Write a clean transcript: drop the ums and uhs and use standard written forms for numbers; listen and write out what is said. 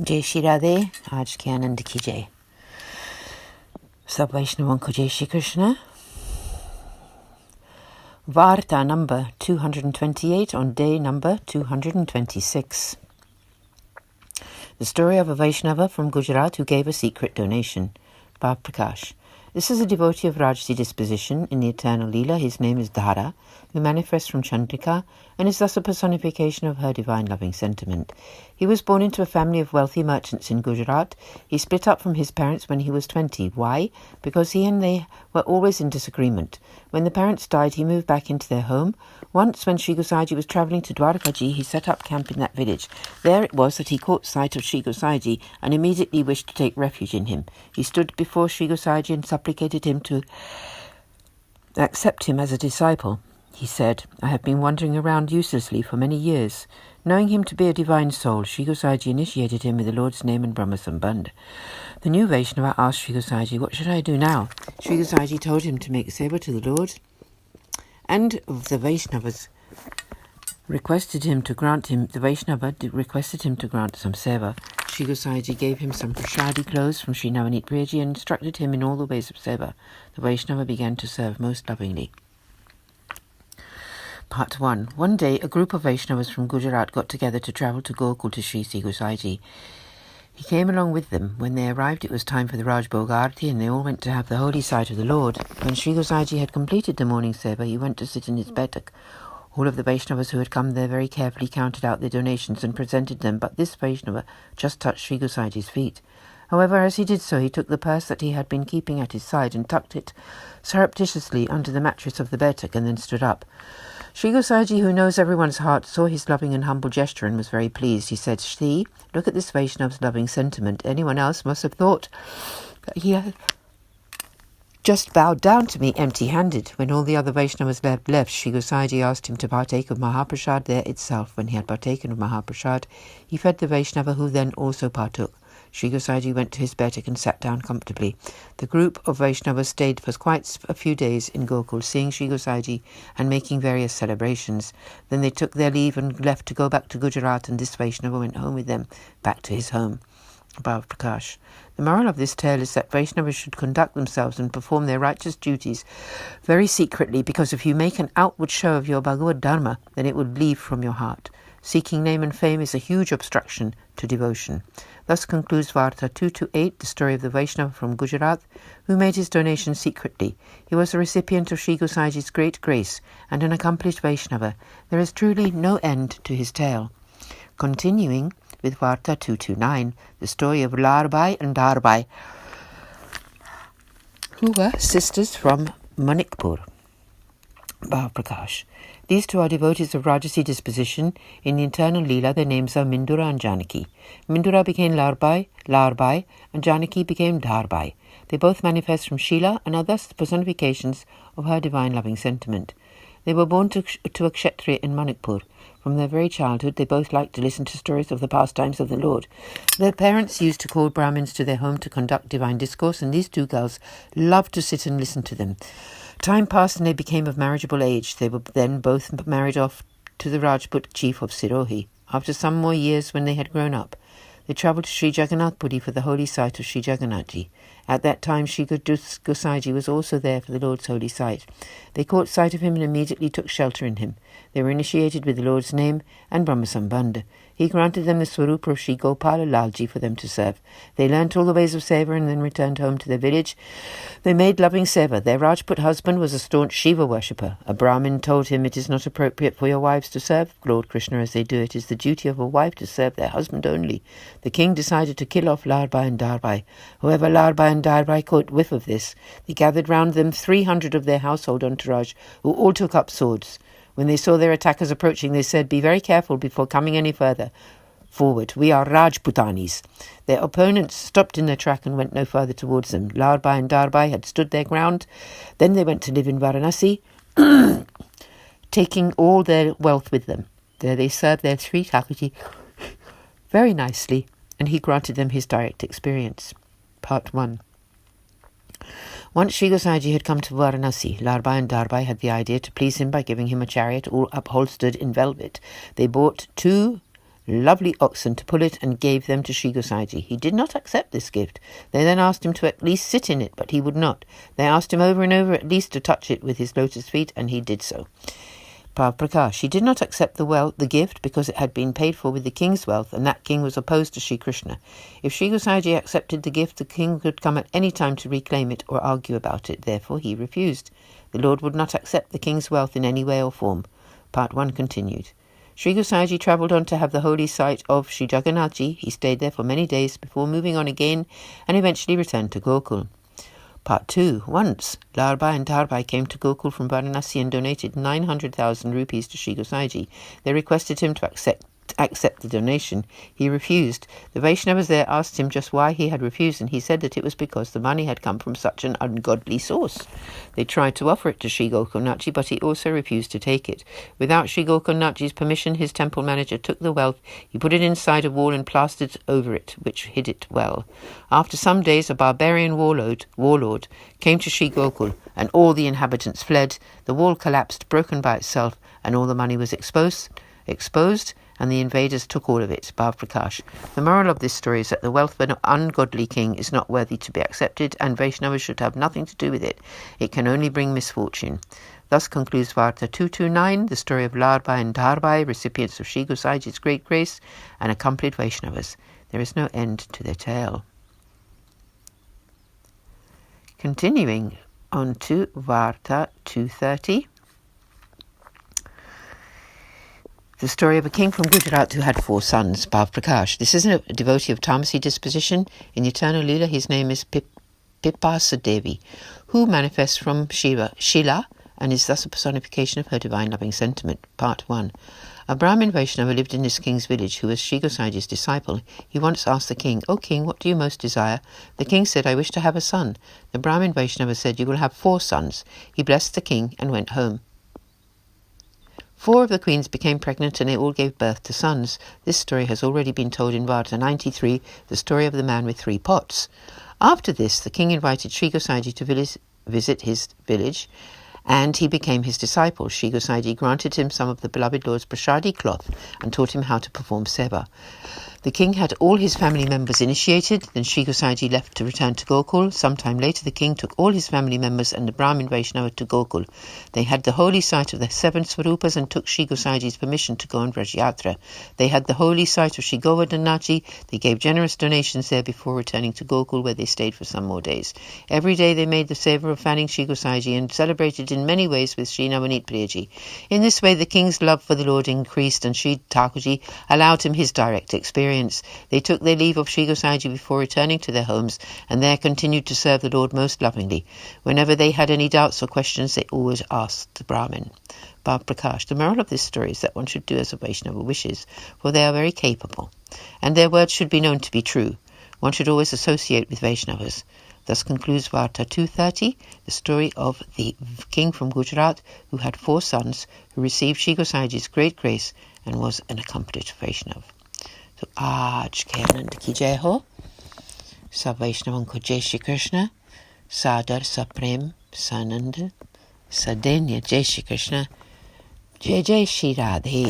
जय श्री राधे. आज के आनंद की जय. सब वैष्णवों को जय Shri Krishna. Varta number 228 on day number 226. The story of a Vaishnava from Gujarat who gave a secret donation. Bhav Prakash. This is a devotee of Rajasi disposition in the eternal Leela. His name is Dhara, who manifests from Chandrika and is thus a personification of her divine loving sentiment. He was born into a family of wealthy merchants in Gujarat. He split up from his parents when he was 20. Why? Because he and they were always in disagreement. When the parents died, he moved back into their home. Once, when Sri Gosaiji was travelling to Dwarkaji, he set up camp in that village. There it was that he caught sight of Sri Gosaiji and immediately wished to take refuge in him. He stood before Sri Gosaiji and supplicated him to accept him as a disciple. He said, "I have been wandering around uselessly for many years." Knowing him to be a divine soul, Sri Gosaiji initiated him with the Lord's name and Brahma Sambandh. The new Vaishnava asked Sri Gosaiji, "What should I do now?" Sri Gosaiji told him to make Seva to the Lord, and the Vaishnava requested him to grant some Seva. Sri Gosaiji gave him some prashadi clothes from Sri Navanit Preji and instructed him in all the ways of Seva. The Vaishnava began to serve most lovingly. Part 1. One day, a group of Vaishnavas from Gujarat got together to travel to Gokul to Sri Gosaiji. He came along with them. When they arrived, it was time for the Rajbhog Arati, and they all went to have the holy sight of the Lord. When Sri Gosaiji had completed the morning seva, he went to sit in his betak. All of the Vaishnavas who had come there very carefully counted out their donations and presented them, but this Vaishnava just touched Sri Gosaiji's feet. However, as he did so, he took the purse that he had been keeping at his side and tucked it surreptitiously under the mattress of the betak and then stood up. Sri Gosaiji, who knows everyone's heart, saw his loving and humble gesture and was very pleased. He said, "See, look at this Vaishnava's loving sentiment. Anyone else must have thought that he had just bowed down to me empty-handed." When all the other Vaishnavas left, Sri Gosaiji asked him to partake of Mahaprasad there itself. When he had partaken of Mahaprasad, he fed the Vaishnava, who then also partook. Sri Gosaiji went to his betak and sat down comfortably. The group of Vaishnavas stayed for quite a few days in Gokul, seeing Sri Gosaiji and making various celebrations. Then they took their leave and left to go back to Gujarat, and this Vaishnava went home with them, back to his home. Bhav Prakash. The moral of this tale is that Vaishnavas should conduct themselves and perform their righteous duties very secretly, because if you make an outward show of your Bhagavad Dharma, then it will leave from your heart. Seeking name and fame is a huge obstruction to devotion. Thus concludes Varta 228, the story of the Vaishnava from Gujarat, who made his donation secretly. He was a recipient of Sri Gosaiji's great grace and an accomplished Vaishnava. There is truly no end to his tale. Continuing with Varta 229, the story of Larbai and Darbai, who were sisters from Manikpur. Bhav Prakash. These two are devotees of Rajasi disposition. In the eternal Leela, their names are Mindura and Janaki. Mindura became Larbai, and Janaki became Darbai. They both manifest from Sheela and are thus personifications of her divine loving sentiment. They were born to a Kshatriya in Manikpur. From their very childhood, they both liked to listen to stories of the pastimes of the Lord. Their parents used to call Brahmins to their home to conduct divine discourse, and these two girls loved to sit and listen to them. Time passed and they became of marriageable age. They were then both married off to the Rajput chief of Sirohi. After some more years, when they had grown up, they travelled to Sri Jagannath Puri for the holy site of Sri Jagannathji. At that time, Sri Gosaiji was also there for the Lord's holy site. They caught sight of him and immediately took shelter in him. They were initiated with the Lord's name and Brahma Sambandha. He granted them the Swarupa of Sri Gopala Lalji for them to serve. They learnt all the ways of Seva and then returned home to their village. They made loving Seva. Their Rajput husband was a staunch Shiva worshipper. A Brahmin told him, "It is not appropriate for your wives to serve Lord Krishna as they do. It is the duty of a wife to serve their husband only." The king decided to kill off Larbai and Darbai. However, Larbai and Darbai caught whiff of this. They gathered round them 300 of their household entourage, who all took up swords. When they saw their attackers approaching, they said, "Be very careful before coming any further forward. We are Rajputanis." Their opponents stopped in their track and went no further towards them. Larbai and Darbai had stood their ground. Then they went to live in Varanasi, taking all their wealth with them. There they served their Sri Thakurji very nicely, and he granted them his direct experience. Part 1. Once Sri Gosaiji had come to Varanasi, Larbai and Darbai had the idea to please him by giving him a chariot all upholstered in velvet. They bought 2 lovely oxen to pull it and gave them to Sri Gosaiji. He did not accept this gift. They then asked him to at least sit in it, but he would not. They asked him over and over at least to touch it with his lotus feet, and he did so. Bhav Prakash. He did not accept the gift because it had been paid for with the king's wealth, and that king was opposed to Sri Krishna. If Sri Gosaiji accepted the gift, the king could come at any time to reclaim it or argue about it. Therefore, he refused. The Lord would not accept the king's wealth in any way or form. Part 1 continued. Sri Gosaiji travelled on to have the holy site of Sri Jagannathji. He stayed there for many days before moving on again and eventually returned to Gokul. Part 2. Once, Larbai and Darbai came to Gokul from Varanasi and donated 900,000 rupees to Sri Gosaiji. They requested him to accept the donation. He refused. The Vaishnavas there asked him just why he had refused, and he said that it was because the money had come from such an ungodly source. They tried to offer it to Sri Gokulnathji, but he also refused to take it. Without Sri Gokulnathji's permission, his temple manager took the wealth, he put it inside a wall and plastered over it, which hid it well. After some days, a barbarian warlord came to Sri Gokul, and all the inhabitants fled. The wall collapsed, broken by itself, and all the money was exposed, and the invaders took all of it. Bhav Prakash. The moral of this story is that the wealth of an ungodly king is not worthy to be accepted, and Vaishnavas should have nothing to do with it. It can only bring misfortune. Thus concludes Varta 229, the story of Larbai and Darbai, recipients of Sri Gosaiji's great grace and accomplished Vaishnavas. There is no end to their tale. Continuing on to Varta 230. The story of a king from Gujarat who had 4 sons, Bhav Prakash. This is a devotee of Tamasi disposition. In the eternal Leela, his name is Pipasa Devi, who manifests from Shila and is thus a personification of her divine loving sentiment. Part 1. A Brahmin Vaishnava lived in this king's village, who was Sri Gosaiji's disciple. He once asked the king, "O king, what do you most desire?" The king said, "I wish to have a son." The Brahmin Vaishnava said, "You will have 4 sons." He blessed the king and went home. 4 of the queens became pregnant and they all gave birth to sons. This story has already been told in Varta 93, the story of the man with 3 pots. After this, the king invited Sri Gosaiji to visit his village, and he became his disciple. Sri Gosaiji granted him some of the beloved Lord's prasadi cloth and taught him how to perform seva. The king had all his family members initiated. Then Sri Gosaiji left to return to Gokul. Sometime later, the king took all his family members and the Brahmin Vaishnava to Gokul. They had the holy site of the 7 Swarupas and took Sri Gosaiji's permission to go on Vraja Yatra. They had the holy site of Sri Govardhanaji. They gave generous donations there before returning to Gokul, where they stayed for some more days. Every day they made the seva of fanning Sri Gosaiji and celebrated in many ways with Sri Navanit Priyaji. In this way, the king's love for the Lord increased, and Sri Thakurji allowed him his direct experience. They took their leave of Sri Gosaiji before returning to their homes, and there continued to serve the Lord most lovingly. Whenever they had any doubts or questions, they always asked the Brahmin. Bhav Prakash. The moral of this story is that one should do as a Vaishnava wishes, for they are very capable, and their words should be known to be true. One should always associate with Vaishnavas. Thus concludes Varta 230, the story of the king from Gujarat who had 4 sons, who received Sri Gosaiji's great grace and was an accomplished Vaishnava. तो आज के आनंद की जय हो, सब वैष्णवों को जय श्री कृष्ण, सादर सप्रेम सानंद सदैन्य जय श्री कृष्ण, जय जय श्री राधे।